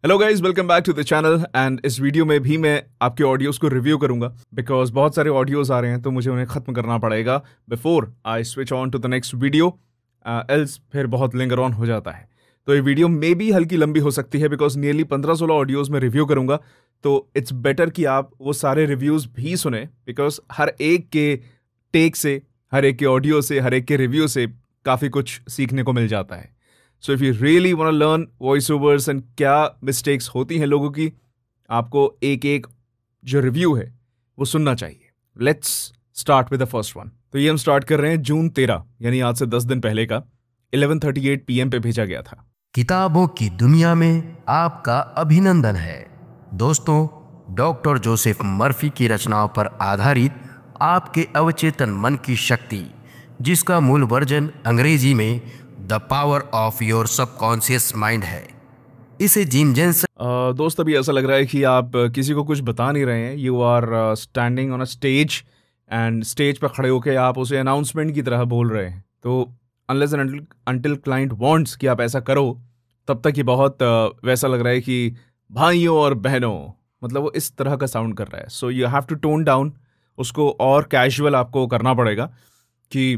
Hello guys, welcome back to the channel. And इस video में भी मैं आपके ऑडियोज़ को रिव्यू करूंगा बिकॉज बहुत सारे ऑडियोज़ आ रहे हैं तो मुझे उन्हें ख़त्म करना पड़ेगा before I switch on to the next video, else फिर बहुत लिंगर ऑन हो जाता है। तो ये वीडियो मे भी हल्की लंबी हो सकती है बिकॉज नियरली 15-16 ऑडियोज़ में रिव्यू करूंगा, तो इट्स बेटर कि आप वो सारे रिव्यूज़ भी सुने बिकॉज हर एक के टेक से, हर एक के ऑडियो से, हर एक के रिव्यू से काफ़ी कुछ सीखने को मिल जाता है। So if you really want to learn voice overs and क्या मिस्टेक्स होती हैं लोगों की, आपको एक एक जो रिव्यू है वो सुनना चाहिए। Let's start with the first one. तो ये हम स्टार्ट कर रहे हैं जून 13 यानी आज से 10 दिन पहले का 11:38 PM पे भेजा गया था। किताबों की दुनिया में आपका अभिनंदन है। दोस्तों, डॉक्टर जोसेफ मर्फी की रचनाओं पर आधारित आपके अवचेतन मन की शक्ति, जिसका मूल वर्जन अंग्रेजी में the power of your subconscious mind है, इसे जिम जेन्सन। दोस्त, अभी ऐसा लग रहा है कि आप किसी को कुछ बता नहीं रहे हैं। You are standing on a stage and stage पर खड़े होकर आप उसे अनाउंसमेंट की तरह बोल रहे हैं। तो unless and until client wants कि आप ऐसा करो, तब तक ये बहुत वैसा लग रहा है कि भाइयों और बहनों, मतलब वो इस तरह का साउंड कर रहा है। So you have to tone down उसको और कैजुअल आपको करना पड़ेगा कि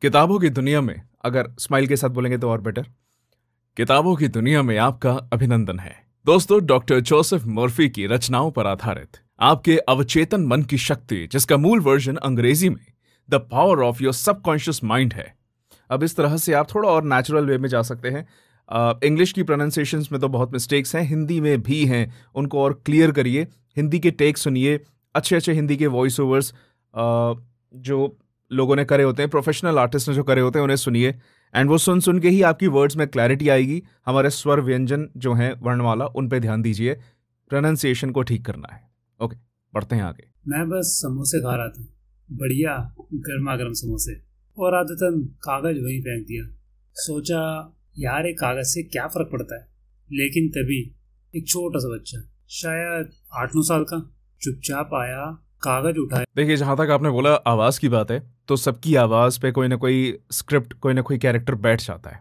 किताबों की दुनिया में, अगर स्माइल के साथ बोलेंगे तो और बेटर, किताबों की दुनिया में आपका अभिनंदन है। दोस्तों, डॉक्टर जोसेफ मर्फी की रचनाओं पर आधारित आपके अवचेतन मन की शक्ति, जिसका मूल वर्जन अंग्रेजी में the power of your subconscious mind है। अब इस तरह से आप थोड़ा और नेचुरल वे में जा सकते हैं। इंग्लिश की प्रोनाउंसिएशंस में तो बहुत मिस्टेक्स हैं, हिंदी में भी हैं, उनको और क्लियर करिए। हिंदी के टेक सुनिए, अच्छे अच्छे हिंदी के वॉइस ओवर्स जो लोगों ने करे होते हैं, प्रोफेशनल आर्टिस्ट ने जो करे होते हैं, उन्हें सुनिए। एंड वो सुन के ही आपकी वर्ड्स में क्लैरिटी आएगी। हमारे स्वर व्यंजन जो हैं वर्णमाला, उन पे ध्यान दीजिए, प्रोनाउंसिएशन को ठीक करना है। ओके, बढ़ते हैं आगे। मैं बस समोसे खा रहा था, बढ़िया गर्मा गर्म समोसे, और आदतन कागज वहीं फेंक दिया। सोचा यार एक कागज से क्या फर्क पड़ता है, लेकिन तभी एक छोटा सा बच्चा, शायद 8-9 साल का, चुपचाप आया, कागज उठाया। देखिए, जहाँ तक आपने बोला आवाज़ की बात है, तो सबकी आवाज़ पे कोई ना कोई स्क्रिप्ट, कोई ना कोई कैरेक्टर बैठ जाता है।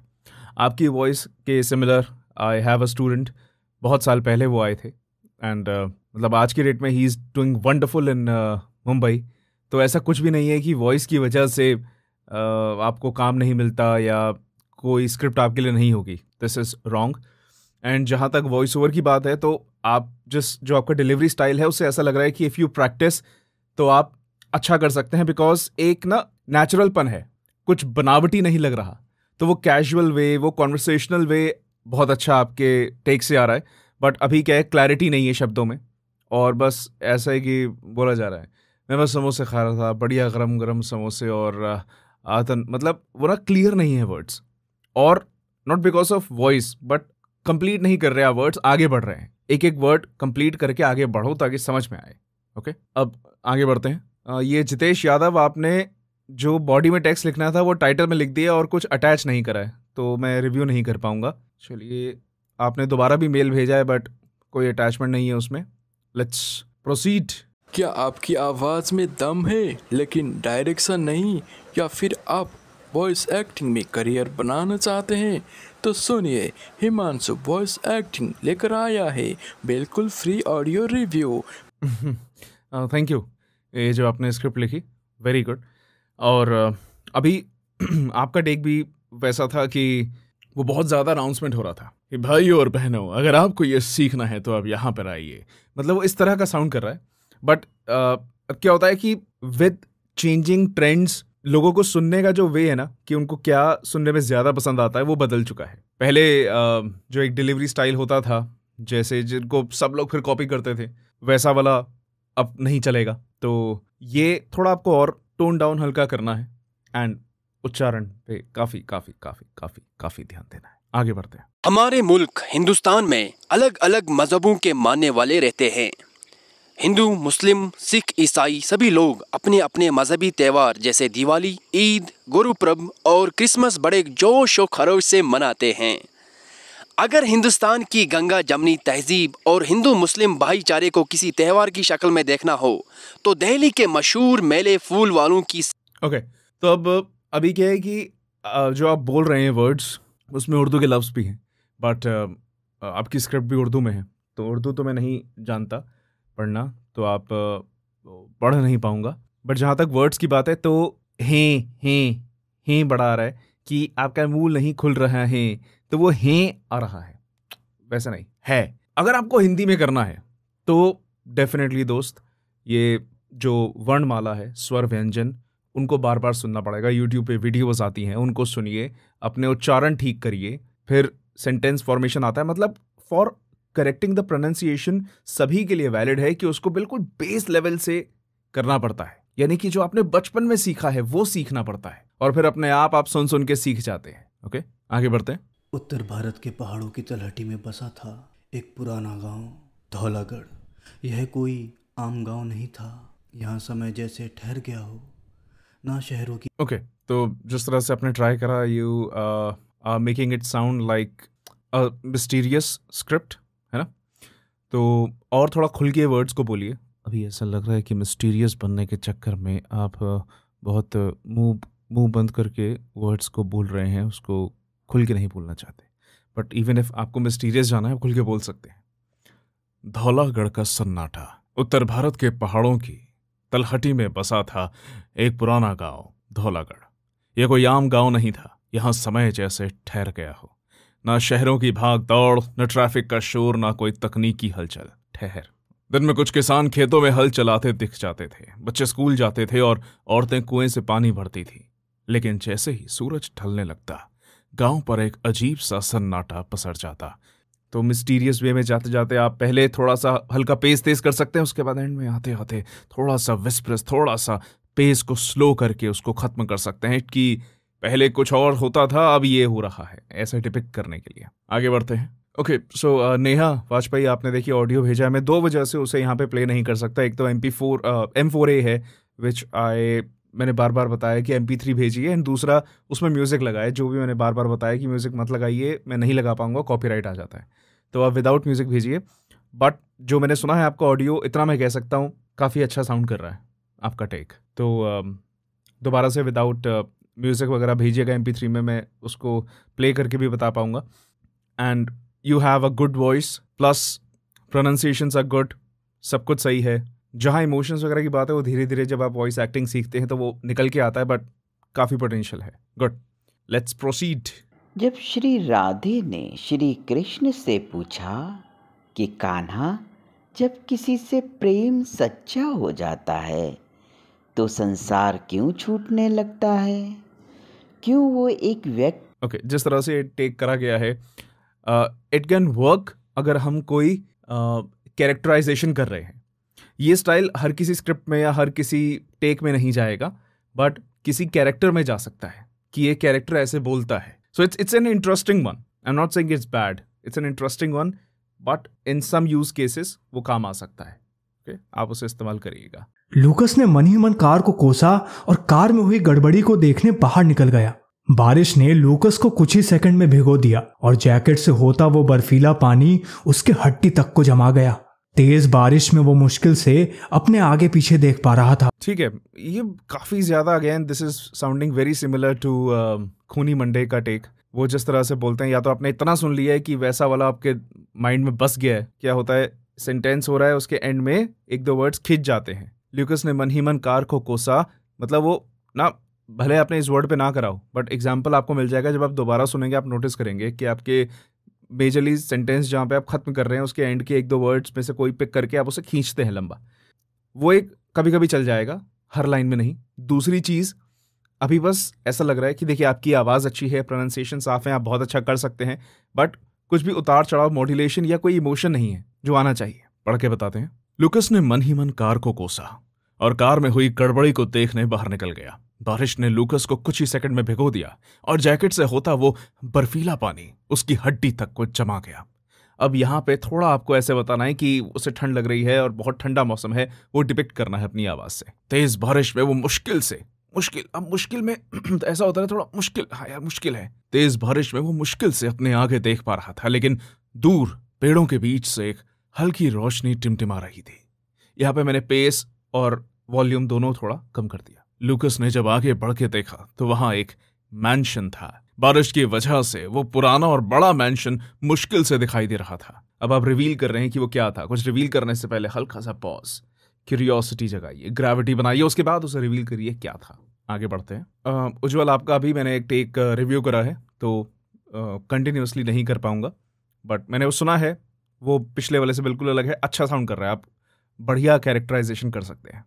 आपकी वॉइस के similar I have a student, बहुत साल पहले वो आए थे एंड मतलब आज की डेट में ही इज़ डूइंग वंडरफुल इन मुंबई। तो ऐसा कुछ भी नहीं है कि वॉइस की वजह से आपको काम नहीं मिलता या कोई स्क्रिप्ट आपके लिए नहीं होगी। This is wrong. एंड जहाँ तक वॉइस ओवर की बात है, तो आप जो आपका डिलीवरी स्टाइल है, उससे ऐसा लग रहा है कि इफ़ यू प्रैक्टिस तो आप अच्छा कर सकते हैं बिकॉज एक ना नेचुरलपन है, कुछ बनावटी नहीं लग रहा। तो वो कैजुअल वे, वो कॉन्वर्सेशनल वे बहुत अच्छा आपके टेक से आ रहा है। बट अभी क्या है, क्लैरिटी नहीं है शब्दों में, और बस ऐसा है कि बोला जा रहा है मैं बस समोसे खा रहा था, बढ़िया गरम गरम समोसे, और आतन, मतलब वो ना क्लियर नहीं है वर्ड्स, और not because of voice but complete नहीं कर रहे हैं वर्ड्स, आगे बढ़ रहे हैं। एक एक वर्ड कंप्लीट करके आगे बढ़ो ताकि समझ में आए। ओके, अब आगे बढ़ते हैं। ये जितेश यादव, आपने जो बॉडी में टेक्स्ट लिखना था वो टाइटल में लिख दिया और कुछ अटैच नहीं करा है, तो मैं रिव्यू नहीं कर पाऊंगा। चलिए, आपने दोबारा भी मेल भेजा है बट कोई अटैचमेंट नहीं है उसमें। Let's proceed. क्या आपकी आवाज़ में दम है लेकिन डायरेक्शन नहीं, या फिर आप वॉइस एक्टिंग में करियर बनाना चाहते हैं? तो सुनिए, हिमांशु वॉइस एक्टिंग लेकर आया है बिल्कुल free audio review. Thank you. ये जो आपने स्क्रिप्ट लिखी, वेरी गुड। और अभी आपका टेक भी वैसा था कि वो बहुत ज़्यादा अनाउंसमेंट हो रहा था कि भाइयों और बहनों, अगर आपको ये सीखना है तो आप यहाँ पर आइए, मतलब वो इस तरह का साउंड कर रहा है। बट क्या होता है कि विद चेंजिंग ट्रेंड्स, लोगों को सुनने का जो वे है ना, कि उनको क्या सुनने में ज़्यादा पसंद आता है, वो बदल चुका है। पहले जो एक डिलीवरी स्टाइल होता था, जैसे जिनको सब लोग फिर कॉपी करते थे, वैसा वाला अब नहीं चलेगा। तो ये थोड़ा आपको और टोन डाउन हल्का करना है एंड उच्चारण पे काफ़ी काफ़ी काफ़ी काफ़ी काफ़ी ध्यान देना है। आगे बढ़ते हैं। हमारे मुल्क हिंदुस्तान में अलग अलग मजहबों के मानने वाले रहते हैं। हिंदू, मुस्लिम, सिख, ईसाई सभी लोग अपने अपने मजहबी त्यौहार जैसे दिवाली, ईद, गुरुपर्व और क्रिसमस बड़े जोश और खरोश से मनाते हैं। अगर हिंदुस्तान की गंगा जमनी तहजीब और हिंदू मुस्लिम भाईचारे को किसी त्यौहार की शक्ल में देखना हो तो दिल्ली के मशहूर मेले फूल वालों की। ओके, तो अब अभी क्या है कि जो आप बोल रहे हैं वर्ड्स, उसमें उर्दू के लफ्ज़ भी हैं, बट आपकी स्क्रिप्ट भी उर्दू में है, तो उर्दू तो मैं नहीं जानता पढ़ना, तो आप पढ़ नहीं पाऊँगा। बट जहाँ तक वर्ड्स की बात है तो हैं बड़ा आ रहा है कि आपका मुंह नहीं खुल रहा है, तो वो हैं आ रहा है, वैसे नहीं है। अगर आपको हिंदी में करना है तो डेफिनेटली दोस्त, ये जो वर्णमाला है, स्वर व्यंजन, उनको बार बार सुनना पड़ेगा। यूट्यूब पे वीडियोस आती हैं, उनको सुनिए, अपने उच्चारण ठीक करिए, फिर सेंटेंस फॉर्मेशन आता है। मतलब फॉर करेक्टिंग द प्रोनाउंसिएशन सभी के लिए वैलिड है कि उसको बिल्कुल बेस लेवल से करना पड़ता है, यानी कि जो आपने बचपन में सीखा है वो सीखना पड़ता है, और फिर अपने आप सुन सुन के सीख जाते हैं। ओके, आगे बढ़ते हैं। उत्तर भारत के पहाड़ों की तलहटी में बसा था एक पुराना गांव, धौलागढ़। यह कोई आम गांव नहीं था, यहाँ समय जैसे ठहर गया हो, ना शहरों की। ओके, तो जिस तरह से आपने ट्राई करा, you are making it sound like a mysterious script, है ना? तो और थोड़ा खुल के वर्ड्स को बोलिए। अभी ऐसा लग रहा है कि मिस्टीरियस बनने के चक्कर में आप बहुत मुंह बंद करके वर्ड्स को बोल रहे हैं, उसको खुल के नहीं बोलना चाहते। बट इवन इफ आपको मिस्टीरियस जाना है, खुल के बोल सकते हैं। धौलागढ़ का सन्नाटा, उत्तर भारत के पहाड़ों की तलहटी में बसा था एक पुराना गांव, धौलागढ़। यह कोई आम गांव नहीं था, यहाँ समय जैसे ठहर गया हो, ना शहरों की भाग दौड़, न ट्रैफिक का शोर, ना कोई तकनीकी हलचल। ठहर। दिन में कुछ किसान खेतों में हल चलाते दिख जाते थे, बच्चे स्कूल जाते थे और औरतें कुएं से पानी भरती थी। लेकिन जैसे ही सूरज ढलने लगता, गांव पर एक अजीब सा सन्नाटा पसर जाता। तो मिस्टीरियस वे में जाते जाते आप पहले थोड़ा सा हल्का पेस तेज कर सकते हैं, उसके बाद एंड में आते आते थोड़ा सा विस्परस, थोड़ा सा पेस को स्लो करके उसको खत्म कर सकते हैं कि पहले कुछ और होता था, अब ये हो रहा है, ऐसे डिपिक्ट करने के लिए। आगे बढ़ते हैं। ओके, सो नेहा वाजपेयी, आपने देखिए ऑडियो भेजा है, मैं 2 वजह से उसे यहाँ पे प्ले नहीं कर सकता। एक तो M4A है, विच मैंने बार बार बताया कि MP3 भेजिए, एंड दूसरा उसमें म्यूज़िक लगाए, जो भी मैंने बार बार बताया कि म्यूज़िक मत लगाइए, मैं नहीं लगा पाऊंगा, कॉपीराइट आ जाता है, तो आप विदाउट म्यूज़िक भेजिए। बट जो मैंने सुना है आपका ऑडियो, इतना मैं कह सकता हूँ, काफ़ी अच्छा साउंड कर रहा है आपका टेक। तो दोबारा से विदाउट म्यूज़िक वगैरह भेजिएगा MP3 में, मैं उसको प्ले करके भी बता पाऊँगा। And you have a good voice, plus pronunciations are good, सब कुछ सही है। जहाँ इमोशंस वगैरह की बात है, वो धीरे धीरे जब आप वॉइस एक्टिंग सीखते हैं तो वो निकल के आता है, बट काफ़ी पोटेंशियल है। Good, let's proceed. जब श्री राधे ने श्री कृष्ण से पूछा कि कान्हा, जब किसी से प्रेम सच्चा हो जाता है तो संसार क्यों छूटने लगता है? क्यों वो एक व्यक्ति ओके, जिस तरह से टेक करा गया है, इट कैन वर्क अगर हम कोई कैरेक्टराइजेशन कर रहे हैं। ये स्टाइल हर किसी स्क्रिप्ट में या हर किसी टेक में नहीं जाएगा, बट किसी कैरेक्टर में जा सकता है कि ये कैरेक्टर ऐसे बोलता है। So it's an interesting one. I am not saying it's bad, it's an interesting one, but in some use cases वो काम आ सकता है। ओके, आप उसे इस्तेमाल करिएगा। लूकस ने मन ही मन कार को कोसा और कार में हुई गड़बड़ी को देखने बाहर निकल गया। बारिश ने लूकस को कुछ ही सेकंड में भिगो दिया और जैकेट से होता वो बर्फीला पानी उसके हड्डी तक को जमा गया। तेज बारिश में वो मुश्किल से अपने आगे पीछे देख पा रहा था। ठीक है, ये काफ़ी ज़्यादा, again this is sounding very similar to Khooni Monday का टेक। वो जिस तरह से बोलते हैं, या तो आपने इतना सुन लिया है कि वैसा वाला आपके माइंड में बस गया है। क्या होता है, सेंटेंस हो रहा है, उसके एंड में 1-2 वर्ड्स खिंच जाते हैं। लूकस ने मन ही मन कार को कोसा, मतलब वो ना, भले आपने इस वर्ड पे ना कराओ, बट एग्जाम्पल आपको मिल जाएगा। जब आप दोबारा सुनेंगे, आप नोटिस करेंगे कि आपके मेजरली सेंटेंस जहाँ पे आप खत्म कर रहे हैं, उसके एंड के 1-2 वर्ड्स में से कोई पिक करके आप उसे खींचते हैं लंबा। वो एक कभी कभी चल जाएगा, हर लाइन में नहीं। दूसरी चीज़, अभी बस ऐसा लग रहा है कि देखिए आपकी आवाज़ अच्छी है, प्रोनाउंसिएशन साफ है, आप बहुत अच्छा कर सकते हैं, बट कुछ भी उतार चढ़ाव, मॉड्यूलेशन या कोई इमोशन नहीं है जो आना चाहिए। पढ़ के बताते हैं। लूकस ने मन ही मन कार को कोसा और कार में हुई गड़बड़ी को देखने बाहर निकल गया। बारिश ने लूकस को कुछ ही सेकंड में भिगो दिया और जैकेट से होता वो बर्फीला पानी उसकी हड्डी तक को जमा गया। अब यहाँ पे थोड़ा आपको ऐसे बताना है कि उसे ठंड लग रही है और बहुत ठंडा मौसम है, वो डिपिक्ट करना है अपनी आवाज से। तेज बारिश में वो मुश्किल में ऐसा होता है थोड़ा मुश्किल, हाँ यार मुश्किल है। तेज बारिश में वो मुश्किल से अपने आगे देख पा रहा था, लेकिन दूर पेड़ों के बीच से एक हल्की रोशनी टिमटिमा रही थी। यहाँ पे मैंने पेस और वॉल्यूम दोनों थोड़ा कम कर दिया। लूकस ने जब आगे बढ़ के देखा तो वहां एक मैंशन था। बारिश की वजह से वो पुराना और बड़ा मैंशन मुश्किल से दिखाई दे रहा था। अब आप रिवील कर रहे हैं कि वो क्या था। कुछ रिवील करने से पहले हल्का सा पॉज, क्यूरियोसिटी जगाइए, ग्रेविटी बनाइए, उसके बाद उसे रिवील करिए क्या था। आगे बढ़ते हैं। उज्ज्वल, आपका अभी मैंने एक टेक रिव्यू करा है तो कंटिन्यूसली नहीं कर पाऊंगा, बट मैंने वो सुना है, वो पिछले वाले से बिल्कुल अलग है, अच्छा साउंड कर रहा है, आप बढ़िया कैरेक्टराइजेशन कर सकते हैं।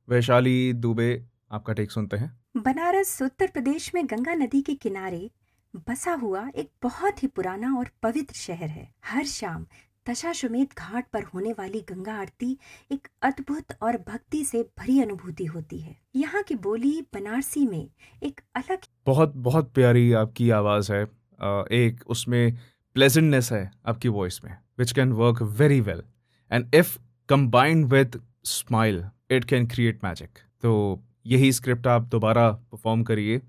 वैशाली दुबे, आपका टेक सुनते हैं। बनारस उत्तर प्रदेश में गंगा नदी के किनारे बसा हुआ एक बहुत ही पुराना और पवित्र शहर है। हर शाम दशाश्वमेध घाट पर होने वाली गंगा आरती एक अद्भुत और भक्ति से भरी अनुभूति होती है। यहाँ की बोली बनारसी में एक अलग, बहुत बहुत प्यारी आपकी आवाज़ है, एक उसमें प्लेजेंटनेस है आपकी वॉइस में, which can work very well, and if combined with smile it can create magic. तो यही स्क्रिप्ट आप दोबारा परफॉर्म करिए,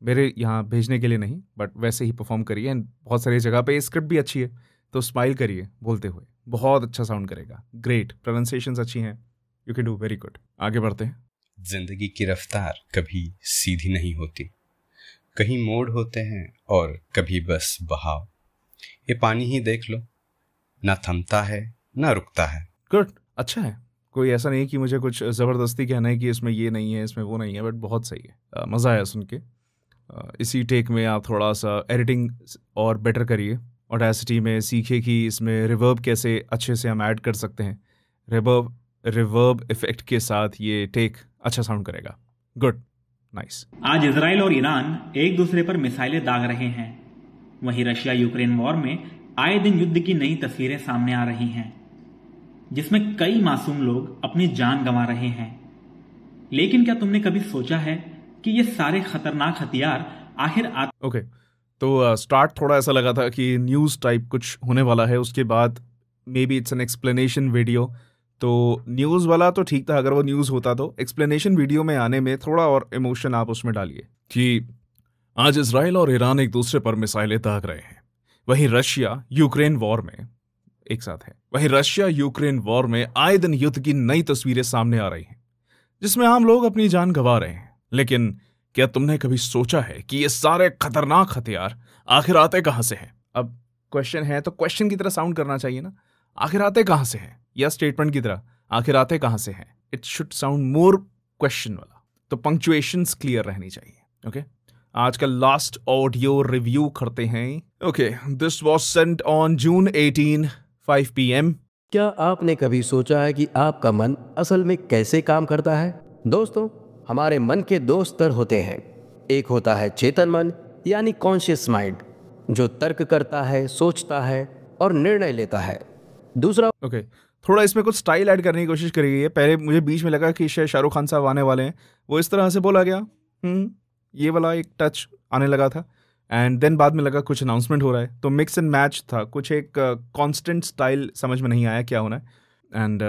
मेरे यहाँ भेजने के लिए नहीं, बट वैसे ही परफॉर्म करिए। एंड बहुत सारी जगह पे स्क्रिप्ट भी अच्छी है, तो स्माइल करिए बोलते हुए, बहुत अच्छा साउंड करेगा। ग्रेट, प्रोनाउंसिएशंस अच्छी हैं, you can do very good. आगे बढ़ते हैं। जिंदगी की रफ्तार कभी सीधी नहीं होती, कहीं मोड़ होते हैं और कभी बस बहाव। ये पानी ही देख लो, ना थमता है ना रुकता है। गुड, अच्छा है। कोई ऐसा नहीं कि मुझे कुछ ज़बरदस्ती कहना है कि इसमें ये नहीं है, इसमें वो नहीं है, बट बहुत सही है, मज़ा आया सुन के। इसी टेक में आप थोड़ा सा एडिटिंग और बेटर करिए, ऑडेसिटी में सीखिए कि इसमें रिवर्ब कैसे अच्छे से हम ऐड कर सकते हैं। रिवर्ब इफेक्ट के साथ ये टेक अच्छा साउंड करेगा। Good, nice. आज इजराइल और ईरान एक दूसरे पर मिसाइलें दाग रहे हैं। वहीं रशिया यूक्रेन वॉर में आए दिन युद्ध की नई तस्वीरें सामने आ रही हैं, जिसमें कई मासूम लोग अपनी जान गंवा रहे हैं। लेकिन क्या तुमने कभी सोचा है कि ये सारे खतरनाक हथियार आखिर ओके, तो स्टार्ट थोड़ा ऐसा लगा था कि न्यूज़ टाइप कुछ होने वाला है, उसके बाद may be it's an explanation video. तो न्यूज़ वाला तो ठीक था, अगर वो न्यूज़ होता तो एक्सप्लेनेशन वीडियो में आने में थोड़ा और इमोशन आप उसमें डालिए कि आज इजराइल और ईरान एक दूसरे पर मिसाइलें दाग रहे हैं। वहीं रशिया यूक्रेन वॉर में एक साथ है, वहीं रशिया यूक्रेन वॉर में आए दिन युद्ध की नई तस्वीरें सामने आ रही हैं, जिसमें आम लोग अपनी जान गंवा रहे हैं। लेकिन क्या तुमने कभी सोचा है कि ये सारे खतरनाक हथियार आखिर आते कहां से हैं? अब क्वेश्चन है तो क्वेश्चन की तरह साउंड करना चाहिए ना, आखिर आते कहां से हैं, या स्टेटमेंट की तरह आखिर आते कहां से हैं। It should sound more question वाला, तो पंक्चुएशंस क्लियर रहनी चाहिए। ओके, आज का लास्ट ऑडियो रिव्यू करते हैं। Okay, this was sent on June 18, 5 PM। क्या आपने कभी सोचा है कि आपका मन असल में कैसे काम करता है? दोस्तों, हमारे मन के दो स्तर होते हैं। एक होता है चेतन मन यानी कॉन्शियस माइंड, जो तर्क करता है, सोचता है और निर्णय लेता है। दूसरा ओके, थोड़ा इसमें कुछ स्टाइल ऐड करने की कोशिश करी गई है। पहले मुझे बीच में लगा कि शायद शाहरुख खान साहब आने वाले हैं, वो इस तरह से बोला गया, ये वाला एक टच आने लगा था, एंड देन बाद में लगा कुछ अनाउंसमेंट हो रहा है, तो मिक्स एंड मैच था, कुछ एक कांस्टेंट स्टाइल समझ में नहीं आया क्या होना है। एंड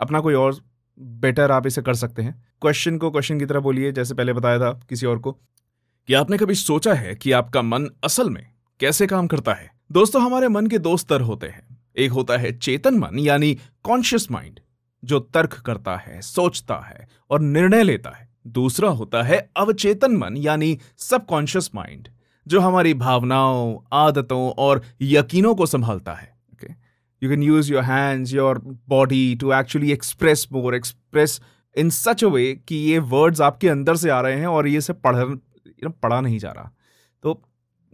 अपना कोई और बेटर आप इसे कर सकते हैं। क्वेश्चन को क्वेश्चन की तरह बोलिए, जैसे पहले बताया था किसी और को, कि आपने कभी सोचा है कि आपका मन असल में कैसे काम करता है? दोस्तों, हमारे मन के दो स्तर होते हैं। एक होता है चेतन मन यानी कॉन्शियस माइंड, जो तर्क करता है, सोचता है और निर्णय लेता है। दूसरा होता है अवचेतन मन यानी सबकॉन्शियस माइंड, जो हमारी भावनाओं, आदतों और यकीनों को संभालता है। Okay, you can use your hands, your body to actually express more, express in such a way कि ये वर्ड्स आपके अंदर से आ रहे हैं और ये से पढ़ा नहीं जा रहा, तो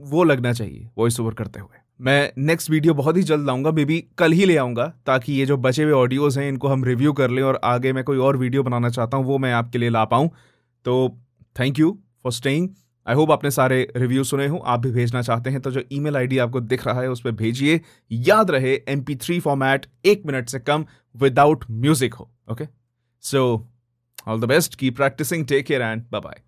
वो लगना चाहिए वॉइस ओवर करते हुए। मैं नेक्स्ट वीडियो बहुत ही जल्द लाऊंगा, मे बी कल ही ले आऊंगा, ताकि ये जो बचे हुए ऑडियोज़ हैं इनको हम रिव्यू कर लें और आगे मैं कोई और वीडियो बनाना चाहता हूँ वो मैं आपके लिए ला पाऊँ। तो thank you for staying. I hope आपने सारे रिव्यू सुने हों। आप भी भेजना चाहते हैं तो जो ईमेल आईडी आपको दिख रहा है उस पर भेजिए। याद रहे MP3 फॉर्मेट 1 मिनट से कम विदाउट म्यूजिक हो। Okay, so all the best, keep practising, take care and bye bye.